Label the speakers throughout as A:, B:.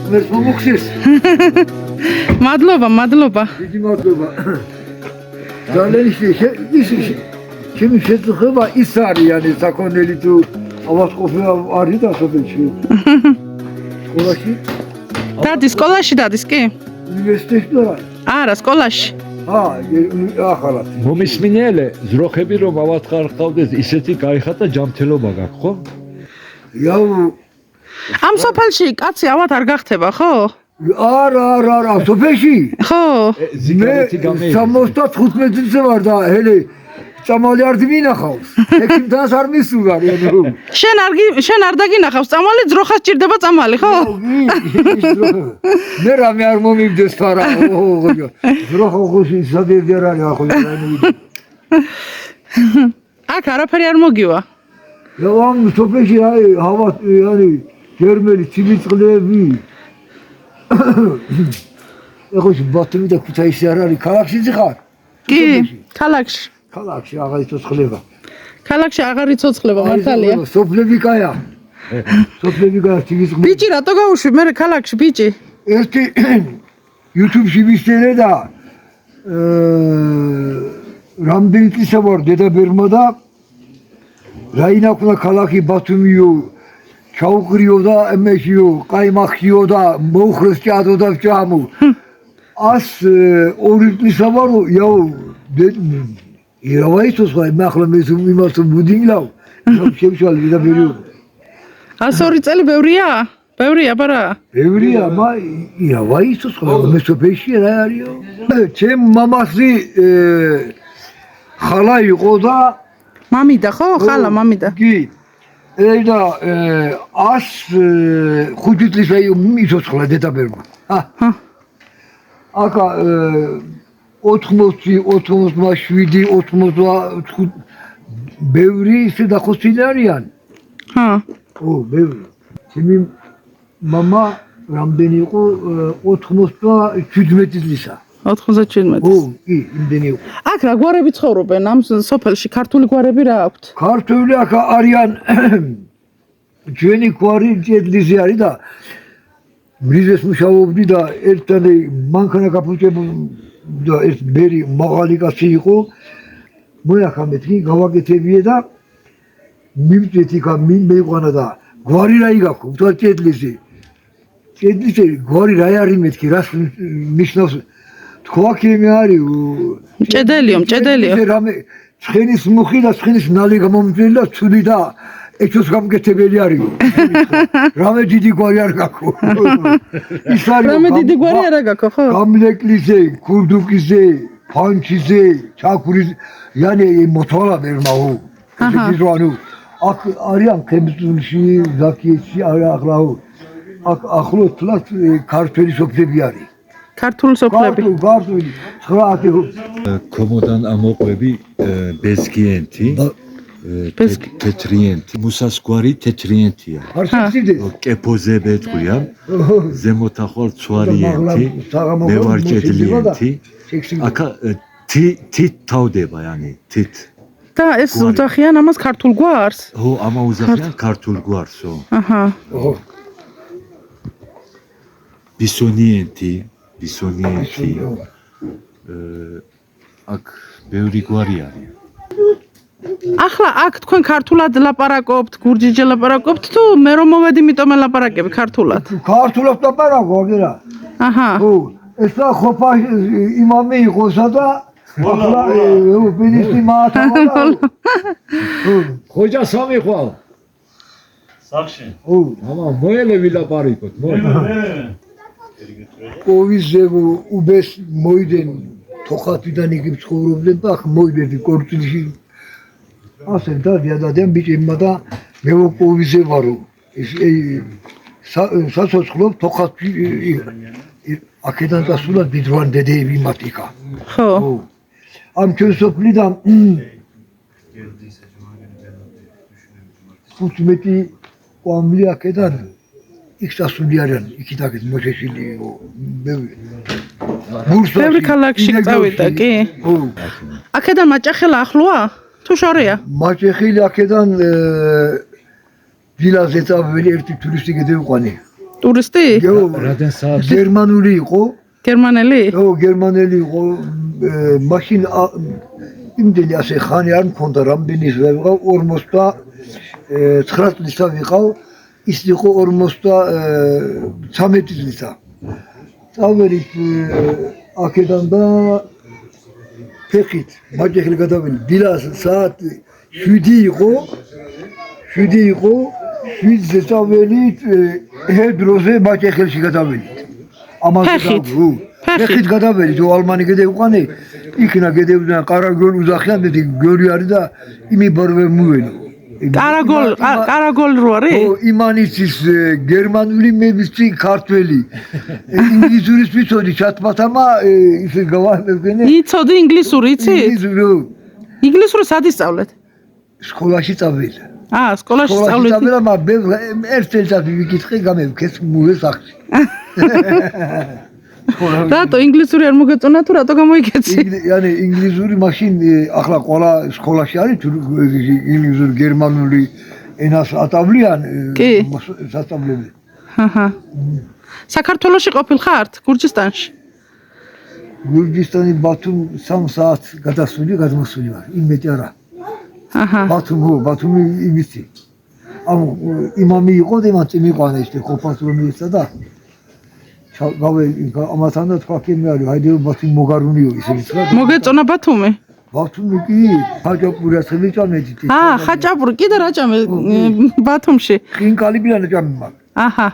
A: მოგხსის.
B: მადლობა.
A: დიდი მადლობა. ძალიან ის ჩემი შეძლება ის არიანი საქონელი თუ ავასყოფა არის და სოფელში. სკოლაში?
B: სკოლაში დადის კი?
A: უნივერსიტეტში და
B: არა, სკოლაში.
A: ახალად.
C: მომისმინელე ზროხები რომ ავათხარხავდეს ისეთი გაიხატა ჯამთელობა გაქვს ხო?
B: ამ სოფელში კაცი ავად არ გახდება, ხო?
A: არა, სოფელში?
B: ხო.
A: მე 75 წელს ვარ და ჰელი წამალი არ მინახავს. ექიმთანს არ მისულა.
B: შენ არ დაგინახავს წამალი, ძროხას ჭირდება წამალი, ხო?
A: მე რამე არ მომივდეს ფარა. ძროხა ხოში სადერდი არ არის ახლა.
B: აქ არაფერი არ მოგივა.
A: ამ სოფელში არის გერმელი ცივიწყლები. ეხლა ბათუმი და ქუთაისი არ არის ქალაქში ხარ?
B: კი, ქალაქში.
A: ქალაქში აღარ იცოცხლება.
B: ქალაქში აღარ იცოცხლება, მართალია.
A: სოფლები კაია. სოფლები კაია ცივიწყლები.
B: ბიჭი რატო გავუშვი მე ქალაქში ბიჭი?
A: ერთი YouTube-ში ვისწერე და რამდენი წლისა ვარ დედაბერმა და რაინახუნა ქალაქი ბათუმიო ჩაუყრიო და მეშიო კაიმახიო და მოუხრეს ჭადო და ჭამო 102 წლისა ვარ ირავაიცოს ვარ მე ახლა მე იმას ბუდინგლავ შემშალი დედაბერიო
B: 102 წელი ბევრია? ბევრია პარა?
A: ბევრია მა ირავაიცოს მე სოფელში რა არისო ჩემ მამასი ხალა იყო და
B: მამიდა ხო? ხალა მამიდა.
A: კი. და 105 წლის იცოცხლა დედაბერმა. აკა 80, 87, 85 ბევრი ისე დახოცილი არიან. ბევრი. ჩემი მამა რამდენი იყო 97 წლისა.
B: 97.
A: კი, იმდენი იყო.
B: აქ რა გვარები ცხოვრობენ ამ სოფელში? ქართული გვარები რა აქვთ?
A: ქართული აქ არიან ჩვენი გვარი ჭედლიზე არის და მრიზეს მუშაობდი და ერთად მანქანა გაფუჭებო და ერთ ბერი მაღალი კაცი იყო. მოახა მეთქი გავაკეთებიე და მივწვით იქა მეიყვანა და გვარი რა იგაქო თვა ჭედლიზე. ჭედლიზე გვარი რა არის მეთქი რას ნიშნავს თქვა მე არის
B: ჭედელიო
A: რამე ცხენის მუხი და ცხენის ნალი გამომწველი და ცუდი და ეჩოს გამკეთებელი არის რამე დიდი გვარი არ გაქო ის არის
B: რამე დიდი გვარი არ გაქო ხო
A: გამლეკლიზე ქურდუკიზე ფანჩიზე ჩაკურის yani მოთვალა მერმაო ის როანუ აქ არიან ხემსტულში ზაკიეთში ახლაო აქ ახლო თლაც ქართველი სოფლები არის
B: ქართული სოფლები.
A: ქართული.
C: კომოდან ამოყვები ბესგიენტი, თეთრიენტი, მუსასგვარი თეთრიენტია. კეფოზები ეთქვიან, ზემოთ ახვალ ცვარიენტი, მე ვარ ჭედლიენტი. აკა თით თავდება, yani თით.
B: და ეს უძახიან ამას ქართულ გვარს?
C: ხო, ამა უძახიან ქართულ გვარსო. ბისონიენტი აქ ბევრი გვარი არის.
B: ახლა აქ თქვენ ქართულად ლაპარაკობთ, გურჯიჯე ლაპარაკობთ თუ მე რომ მოვედი მიტომ ლაპარაკები ქართულად?
A: ქართულად ლაპარაკობ აგერა. ხო, ესა ხოფა იმამი იყოსა და ახლა ბინისი მაათა. ხოჯა სამი ხვალ.
D: სახში.
A: ამა
C: მოელევი ლაპარაკობთ,
A: კოვიზე უბეს მოიდენ თოხათიდან იგი ცხოვრობდნენ და ახ მოიდები კორწილში ასე და დადიან ბიჭებმა და მე კოვიზე ვარო ეს საცოცხლო თოხათში აქედან დასულა დიდვან დედები მათიკა
B: ხო
A: ამ ჩვენ სოფლიდან 15 კვამლი აქედან იქ სასული არიან, იქითაკეთ მოშეშილი იყო
B: ბევრი ქალაქში წავიდა, კი? აქედან მაჭახელა ახლოა? თუ შორეა?
A: მაჭახელი აქედან დილაზე წაველი ერთი ტურისტი გადევყვანი.
B: ტურისტი?
C: რადენ საათი?
A: გერმანული იყო.
B: გერმანელი?
A: გერმანელი იყო. მაშინ იმდენი ასე ხანი არ მქონდა, რამდენი ვიყავ 59 წლისა ვიყავ. ის იყო 53 წლისა. წავედით აქედან და ფეხით მაჯექილი გადაველი. დილას საათი 7 იყო. 7-ზე წავედით ჰედროზე მაჯექილში გადავედით. ფეხით გადავედით ალმანი გადავყვანე. იქნა გადავიდა კარაგოლ უზახიან მეტი გორი არის და იმიბორვე მუვენო.
B: კარაგოლ რო არის?
A: იმანიცის გერმანული მე ვიცი ქართველი. ინგლისურის ვიცოდი ჩათმათამა ისე გავამებგენე.
B: იცოდი ინგლისური იცი? ინგლისური სად ისწავლეთ?
A: სკოლაში წავედი.
B: სკოლაში სწავლეთ.
A: წავედი, მაგრამ ერთ წელიწად ვიკითხე გამევქეს მუვე სახში.
B: რატო ინგლისური არ მოგეწონა თუ რატო გამოიკეცი?
A: yani ინგლისური მაშინ ახლა ყველა სკოლაში არის ინგლისური გერმანული ენას ატავლიან სასწავლებლები.
B: საქართველოში ყოფილ ხართ გურჯისტანში?
A: გურჯისტანი ბათუმ 3 საათს გადმოსული ვარ. იმეთი არა. ბათუმი იმისი. იმამი იყო და იმათ მიყვანა ის ყოფას რომ ისა და ამასთან და თქვა კი მე არის აიდე ბათუმი მოგარუნიო ისე ვიცხა.
B: მოგეწონა ბათუმი?
A: ბათუმი კი ხაჭაპურია შემიჭამეთი.
B: ხაჭაპური კიდე რა ჭამე ბათუმში?
A: ხინკალი ბილანა ჭამე მაგ.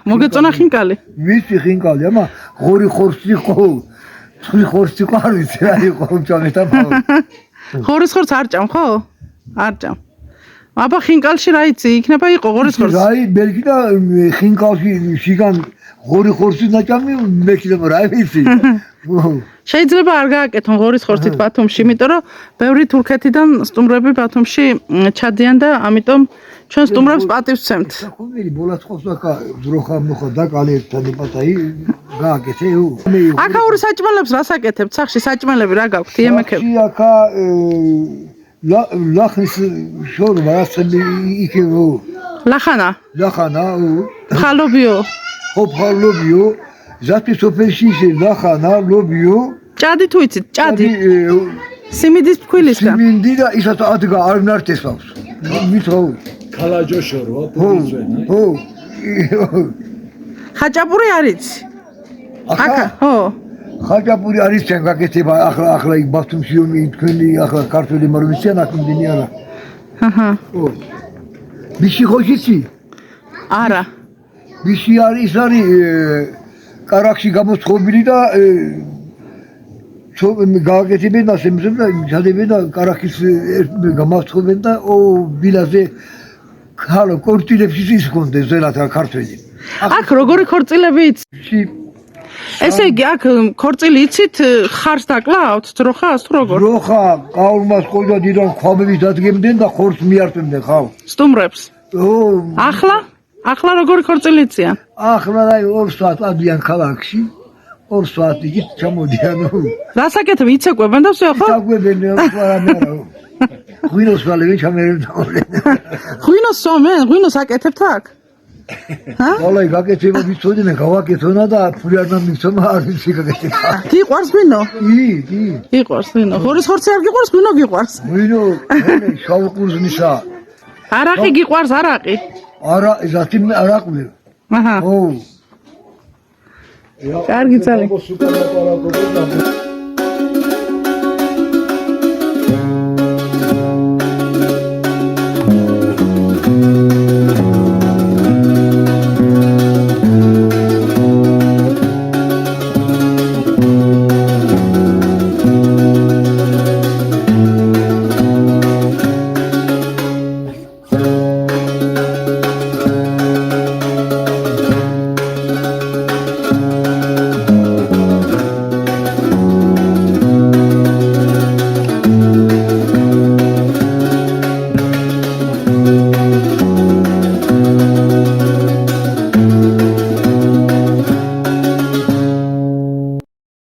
B: მოგეწონა ხინკალი?
A: ვიცი ხინკალი, ამა ღორი ხორცი ხო. წვი ხორცი ხო არ ვიცი რა იყო ჭამე და ბავ.
B: ღორის ხორცს არ ჭამ ხო? არ ჭამ. აბა ხინკალში რა იცი? იქნება იყო ღორის ხორცი.
A: რაი ბელგი და ხინკალში შიგან ღორი ხორცი ნაჭამი მექნება რა ვიცი.
B: შეიძლება არ გააკეთონ ღორის ხორცით ბათუმში, იმიტომ რომ ბევრი თურქეთიდან სტუმრები ბათუმში ჩადიან და ამიტომ ჩვენ სტუმრებს პატივს ვცემთ.
A: საკუთარი ბოლაცხოსაკა ძროხა მოხდა და კალერთან პატაი გააკეთე.
B: აქაური საჭმელებს რას აკეთებთ? სახში საჭმელები რა გაქვთ? იემექები?
A: აქა ლახნის შორბა ასები იქეო.
B: ლახანა?
A: ხალობიო. ხალობიო. ზათი სოფელში ლახანა, ლობიო.
B: ჭადი თუ იცით? ჭადი. სიმინდის ფქვილისგან.
A: სიმინდი და ისაც ადგა არ ნარტესავს. მithო.
C: ქალაჯოშორო, პუზენა.
B: ხაჭაპური არის? აქა, ხო.
A: ხაჭაპური არის თან გაკეთება ახლა იქ ბათუმში თქვენი ახლა ქართველი მარმისიან აქ მდინი არა. ბიში ხოშიცი?
B: არა.
A: ბიში არის კარაქში გამოცხობილი და გააკეთებენ და შემძებ და ჩადებენ და კარაქის გამოცხობენ და ბილაზე ხალო კორტილებში ის კონდეს ზელათ ქართველი.
B: აქ როგორი ქორწილები იცი? ესე იგი აქ ქორწილი იცით ხარს დაკლავთ ძროხას თუ როგორ?
A: ძროხა ყაურმას ყოლდა დიდან ქვაბების დადგემდნენ და ხორცს მიართვებდნენ ხალ.
B: სტუმრებს? ახლა როგორი ქორწილი იციან?
A: ახლა რა 2 საათი ადიან ქალაქში. 2 საათი იქ ჩამოდიან.
B: რას აკეთებ? იცეკვებენ და ვსე ხო?
A: იცეკვებენ არა. ღვინოს ვალევენ ჩამერევდნენ.
B: ღვინოს სომენ? ღვინოს აკეთებთ აქ?
A: ვალაი გაკეთება ვიცოდი მე გავაკეთონა და ფული არ დამიცომა არ ვიცი გაკეთება.
B: გიყვარს ღვინო?
A: კი.
B: გიყვარს ღვინო. ღორის ხორცი არ გიყვარს, ღვინო გიყვარს?
A: ღვინო, შავი ყურძნისა.
B: არაყი გიყვარს, არაყი?
A: არა, ზათი არაყვი.
B: კარგი წავი.